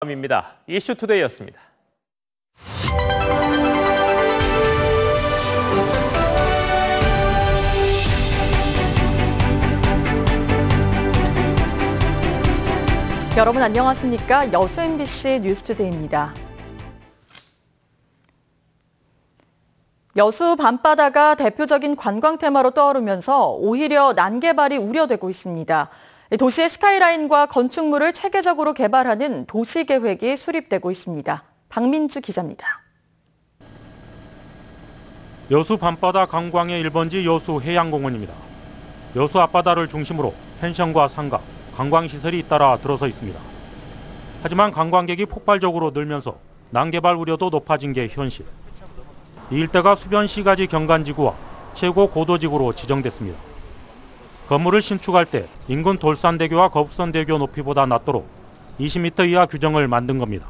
입니다. 이슈투데이였습니다. 여러분 안녕하십니까? 여수 MBC 뉴스투데이입니다. 여수 밤바다가 대표적인 관광 테마로 떠오르면서 오히려 난개발이 우려되고 있습니다. 도시의 스카이라인과 건축물을 체계적으로 개발하는 도시계획이 수립되고 있습니다. 박민주 기자입니다. 여수 밤바다 관광의 1번지 여수 해양공원입니다. 여수 앞바다를 중심으로 펜션과 상가, 관광시설이 잇따라 들어서 있습니다. 하지만 관광객이 폭발적으로 늘면서 난개발 우려도 높아진 게 현실. 이 일대가 수변시가지 경관지구와 최고 고도지구로 지정됐습니다. 건물을 신축할 때 인근 돌산대교와 거북선대교 높이보다 낮도록 20m 이하 규정을 만든 겁니다.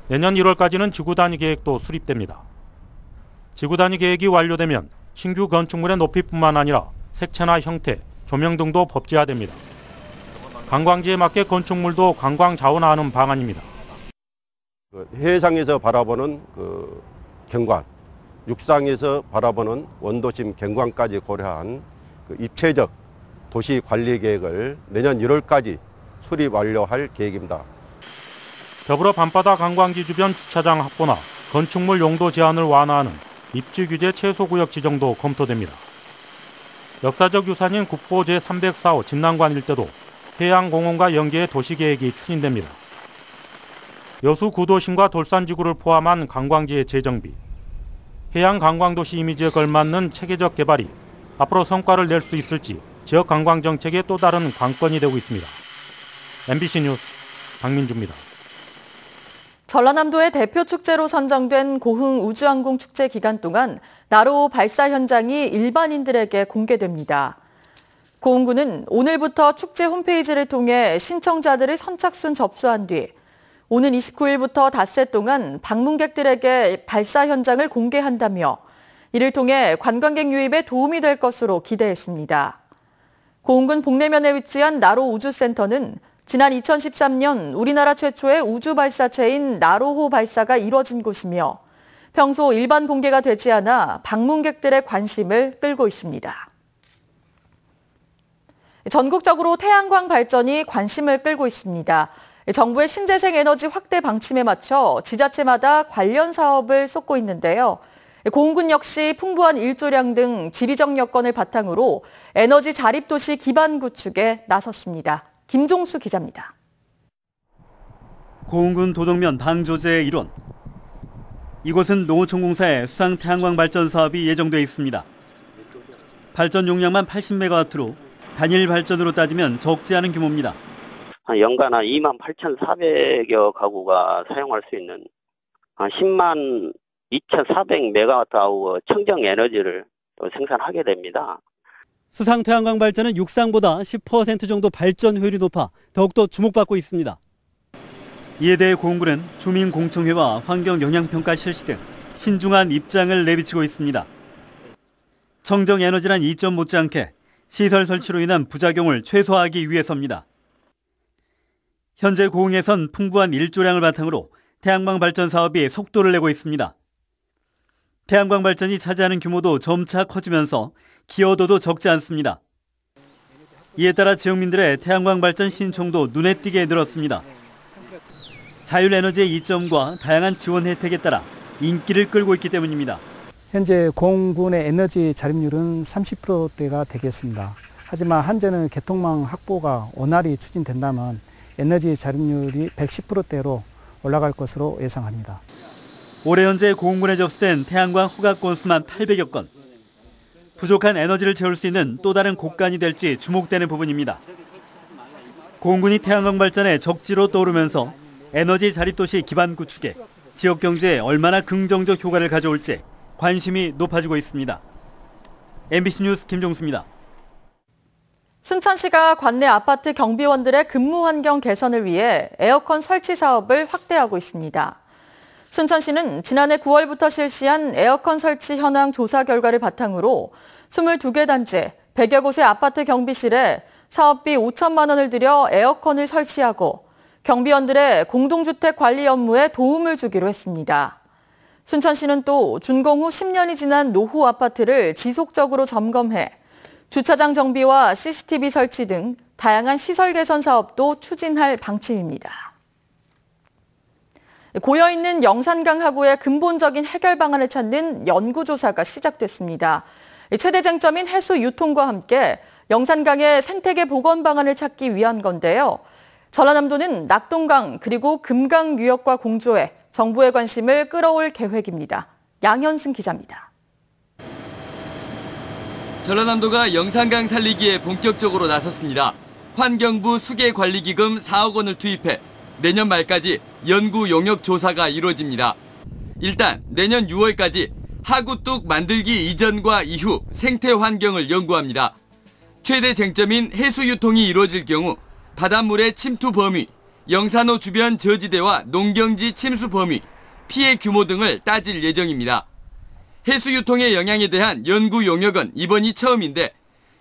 내년 1월까지는 지구단위 계획도 수립됩니다. 지구단위 계획이 완료되면 신규 건축물의 높이뿐만 아니라 색채나 형태, 조명 등도 법제화됩니다. 관광지에 맞게 건축물도 관광 자원화하는 방안입니다. 해상에서 바라보는 경관, 육상에서 바라보는 원도심 경관까지 고려한 입체적 도시 관리 계획을 내년 1월까지 수립 완료할 계획입니다. 더불어 밤바다 관광지 주변 주차장 확보나 건축물 용도 제한을 완화하는 입지 규제 최소구역 지정도 검토됩니다. 역사적 유산인 국보 제304호 진난관 일대도 해양공원과 연계해 도시계획이 추진됩니다. 여수 구도심과 돌산지구를 포함한 관광지의 재정비, 해양관광도시 이미지에 걸맞는 체계적 개발이 앞으로 성과를 낼 수 있을지 지역 관광정책의 또 다른 관건이 되고 있습니다. MBC 뉴스 박민주입니다. 전라남도의 대표 축제로 선정된 고흥 우주항공 축제 기간 동안 나로 발사 현장이 일반인들에게 공개됩니다. 고흥군은 오늘부터 축제 홈페이지를 통해 신청자들을 선착순 접수한 뒤 오는 29일부터 닷새 동안 방문객들에게 발사 현장을 공개한다며 이를 통해 관광객 유입에 도움이 될 것으로 기대했습니다. 고흥군 복내면에 위치한 나로 우주센터는 지난 2013년 우리나라 최초의 우주 발사체인 나로호 발사가 이뤄진 곳이며 평소 일반 공개가 되지 않아 방문객들의 관심을 끌고 있습니다. 전국적으로 태양광 발전이 관심을 끌고 있습니다. 정부의 신재생 에너지 확대 방침에 맞춰 지자체마다 관련 사업을 쏟고 있는데요. 고흥군 역시 풍부한 일조량 등 지리적 여건을 바탕으로 에너지 자립도시 기반 구축에 나섰습니다. 김종수 기자입니다. 고흥군 도덕면 방조제의 일원. 이곳은 농어촌공사의 수상 태양광 발전 사업이 예정돼 있습니다. 발전 용량만 80메가와트로 단일 발전으로 따지면 적지 않은 규모입니다. 연간 한 28,400여 가구가 사용할 수 있는 10만 2,400메가와트 청정 에너지를 생산하게 됩니다. 수상 태양광 발전은 육상보다 10% 정도 발전 효율이 높아 더욱더 주목받고 있습니다. 이에 대해 고흥군은 주민공청회와 환경영향평가 실시 등 신중한 입장을 내비치고 있습니다. 청정 에너지란 이점 못지않게 시설 설치로 인한 부작용을 최소화하기 위해서입니다. 현재 고흥에선 풍부한 일조량을 바탕으로 태양광 발전 사업이 속도를 내고 있습니다. 태양광 발전이 차지하는 규모도 점차 커지면서 기여도도 적지 않습니다. 이에 따라 지역민들의 태양광 발전 신청도 눈에 띄게 늘었습니다. 자율에너지의 이점과 다양한 지원 혜택에 따라 인기를 끌고 있기 때문입니다. 현재 고흥군의 에너지 자립률은 30%대가 되겠습니다. 하지만 한전의 개통망 확보가 원활히 추진된다면 에너지 자립률이 110%대로 올라갈 것으로 예상합니다. 올해 현재 고흥군에 접수된 태양광 허가 건수만 800여 건. 부족한 에너지를 채울 수 있는 또 다른 곡간이 될지 주목되는 부분입니다. 고흥군이 태양광 발전의 적지로 떠오르면서 에너지 자립도시 기반 구축에 지역 경제에 얼마나 긍정적 효과를 가져올지 관심이 높아지고 있습니다. MBC 뉴스 김종수입니다. 순천시가 관내 아파트 경비원들의 근무 환경 개선을 위해 에어컨 설치 사업을 확대하고 있습니다. 순천시는 지난해 9월부터 실시한 에어컨 설치 현황 조사 결과를 바탕으로 22개 단지 100여 곳의 아파트 경비실에 사업비 5천만 원을 들여 에어컨을 설치하고 경비원들의 공동주택 관리 업무에 도움을 주기로 했습니다. 순천시는 또 준공 후 10년이 지난 노후 아파트를 지속적으로 점검해 주차장 정비와 CCTV 설치 등 다양한 시설 개선 사업도 추진할 방침입니다. 고여있는 영산강 하구의 근본적인 해결 방안을 찾는 연구조사가 시작됐습니다. 최대 쟁점인 해수 유통과 함께 영산강의 생태계 복원 방안을 찾기 위한 건데요. 전라남도는 낙동강 그리고 금강 유역과 공조해 정부의 관심을 끌어올 계획입니다. 양현승 기자입니다. 전라남도가 영산강 살리기에 본격적으로 나섰습니다. 환경부 수계관리기금 4억 원을 투입해 내년 말까지 연구 용역 조사가 이루어집니다. 일단 내년 6월까지 하구뚝 만들기 이전과 이후 생태 환경을 연구합니다. 최대 쟁점인 해수 유통이 이루어질 경우 바닷물의 침투 범위, 영산호 주변 저지대와 농경지 침수 범위, 피해 규모 등을 따질 예정입니다. 해수 유통의 영향에 대한 연구 용역은 이번이 처음인데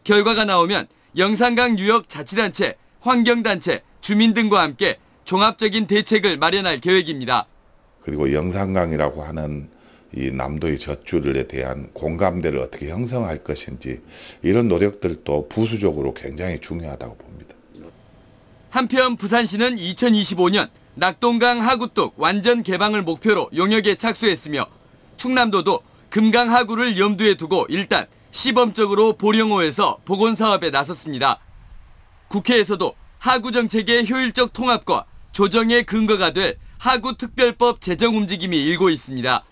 결과가 나오면 영산강 유역 자치단체, 환경단체, 주민 등과 함께 종합적인 대책을 마련할 계획입니다. 그리고 영산강이라고 하는 이 남도의 젖줄에 대한 공감대를 어떻게 형성할 것인지 이런 노력들도 부수적으로 굉장히 중요하다고 봅니다. 한편 부산시는 2025년 낙동강 하구뚝 완전 개방을 목표로 용역에 착수했으며 충남도도 금강 하구를 염두에 두고 일단 시범적으로 보령호에서 복원 사업에 나섰습니다. 국회에서도 하구 정책의 효율적 통합과 조정의 근거가 될 하구특별법 제정 움직임이 일고 있습니다.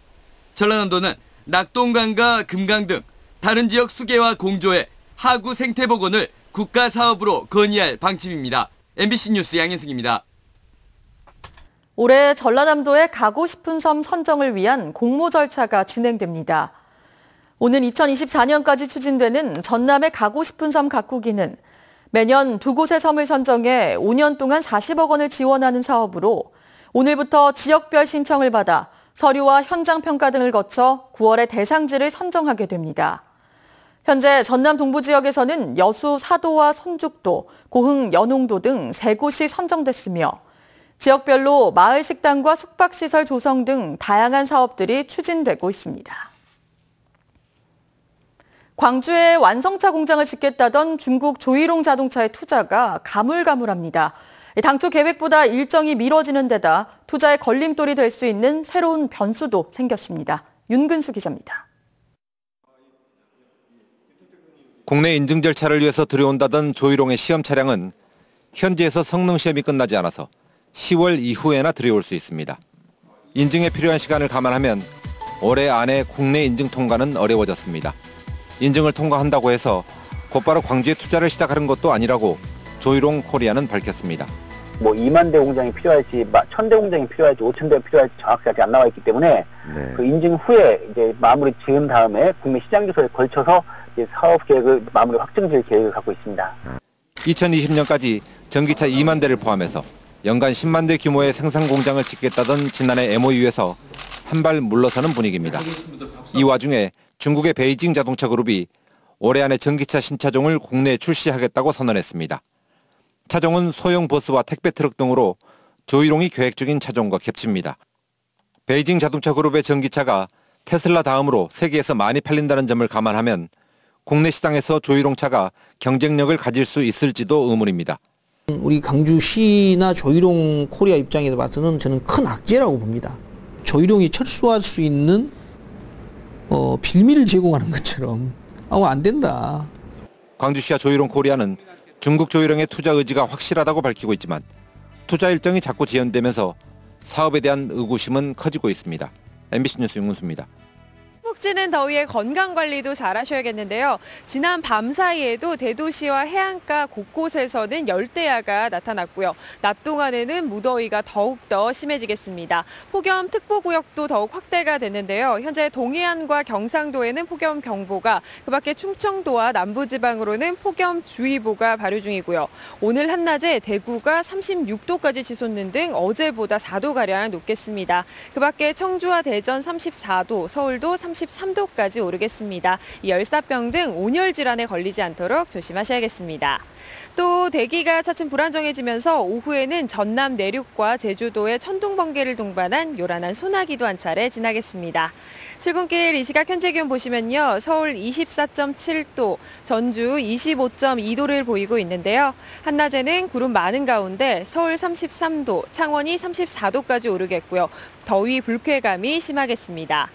전라남도는 낙동강과 금강 등 다른 지역 수계와 공조해 하구 생태복원을 국가사업으로 건의할 방침입니다. MBC 뉴스 양현승입니다. 올해 전라남도의 가고 싶은 섬 선정을 위한 공모 절차가 진행됩니다. 오는 2024년까지 추진되는 전남의 가고 싶은 섬 가꾸기는 매년 두 곳의 섬을 선정해 5년 동안 40억 원을 지원하는 사업으로 오늘부터 지역별 신청을 받아 서류와 현장 평가 등을 거쳐 9월에 대상지를 선정하게 됩니다. 현재 전남 동부 지역에서는 여수 사도와 손죽도, 고흥 연홍도 등 3곳이 선정됐으며 지역별로 마을 식당과 숙박시설 조성 등 다양한 사업들이 추진되고 있습니다. 광주에 완성차 공장을 짓겠다던 중국 조이롱 자동차의 투자가 가물가물합니다. 당초 계획보다 일정이 미뤄지는 데다 투자의 걸림돌이 될 수 있는 새로운 변수도 생겼습니다. 윤근수 기자입니다. 국내 인증 절차를 위해서 들여온다던 조이롱의 시험 차량은 현지에서 성능 시험이 끝나지 않아서 10월 이후에나 들여올 수 있습니다. 인증에 필요한 시간을 감안하면 올해 안에 국내 인증 통과는 어려워졌습니다. 인증을 통과한다고 해서 곧바로 광주에 투자를 시작하는 것도 아니라고 조이롱 코리아는 밝혔습니다. 2만 대 공장이 필요할지, 1,000대 공장이 필요할지, 5,000대가 필요할지 정확히 아직 안 나와 있기 때문에 그 인증 후에 이제 마무리 지은 다음에 국내 시장 조사에 걸쳐서 이제 사업 계획을 마무리 확정 지을 계획을 갖고 있습니다. 2020년까지 전기차 2만 대를 포함해서 연간 10만 대 규모의 생산 공장을 짓겠다던 지난해 MOU에서 한 발 물러서는 분위기입니다. 이 와중에 중국의 베이징 자동차 그룹이 올해 안에 전기차 신차종을 국내에 출시하겠다고 선언했습니다. 차종은 소형 버스와 택배 트럭 등으로 조이롱이 계획 중인 차종과 겹칩니다. 베이징 자동차 그룹의 전기차가 테슬라 다음으로 세계에서 많이 팔린다는 점을 감안하면 국내 시장에서 조이롱 차가 경쟁력을 가질 수 있을지도 의문입니다. 우리 광주시나 조이롱 코리아 입장에서 봐서는 저는 큰 악재라고 봅니다. 조이롱이 철수할 수 있는 빌미를 제공하는 것처럼 안 된다. 광주시와 조이롱 코리아는 중국 조이롱의 투자 의지가 확실하다고 밝히고 있지만 투자 일정이 자꾸 지연되면서 사업에 대한 의구심은 커지고 있습니다. MBC 뉴스 윤문수입니다. 푹 찌는 더위에 건강관리도 잘 하셔야겠는데요. 지난 밤 사이에도 대도시와 해안가 곳곳에서는 열대야가 나타났고요. 낮 동안에는 무더위가 더욱더 심해지겠습니다. 폭염특보구역도 더욱 확대가 됐는데요. 현재 동해안과 경상도에는 폭염경보가, 그밖에 충청도와 남부지방으로는 폭염주의보가 발효 중이고요. 오늘 한낮에 대구가 36도까지 치솟는 등 어제보다 4도가량 높겠습니다. 그밖에 청주와 대전 34도, 서울도 33도까지 오르겠습니다. 열사병 등 온열 질환에 걸리지 않도록 조심하셔야겠습니다. 또 대기가 차츰 불안정해지면서 오후에는 전남 내륙과 제주도의 천둥, 번개를 동반한 요란한 소나기도 한 차례 지나겠습니다. 출근길 이 시각 현재 기온 보시면요. 서울 24.7도, 전주 25.2도를 보이고 있는데요. 한낮에는 구름 많은 가운데 서울 33도, 창원이 34도까지 오르겠고요. 더위 불쾌감이 심하겠습니다.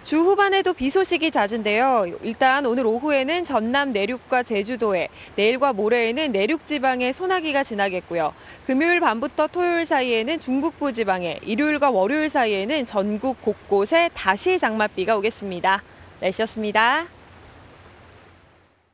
주 후반에도 비 소식이 잦은데요. 일단 오늘 오후에는 전남 내륙과 제주도에, 내일과 모레에는 내륙 지방에 소나기가 지나겠고요. 금요일 밤부터 토요일 사이에는 중북부 지방에, 일요일과 월요일 사이에는 전국 곳곳에 다시 장맛비가 오겠습니다. 날씨였습니다.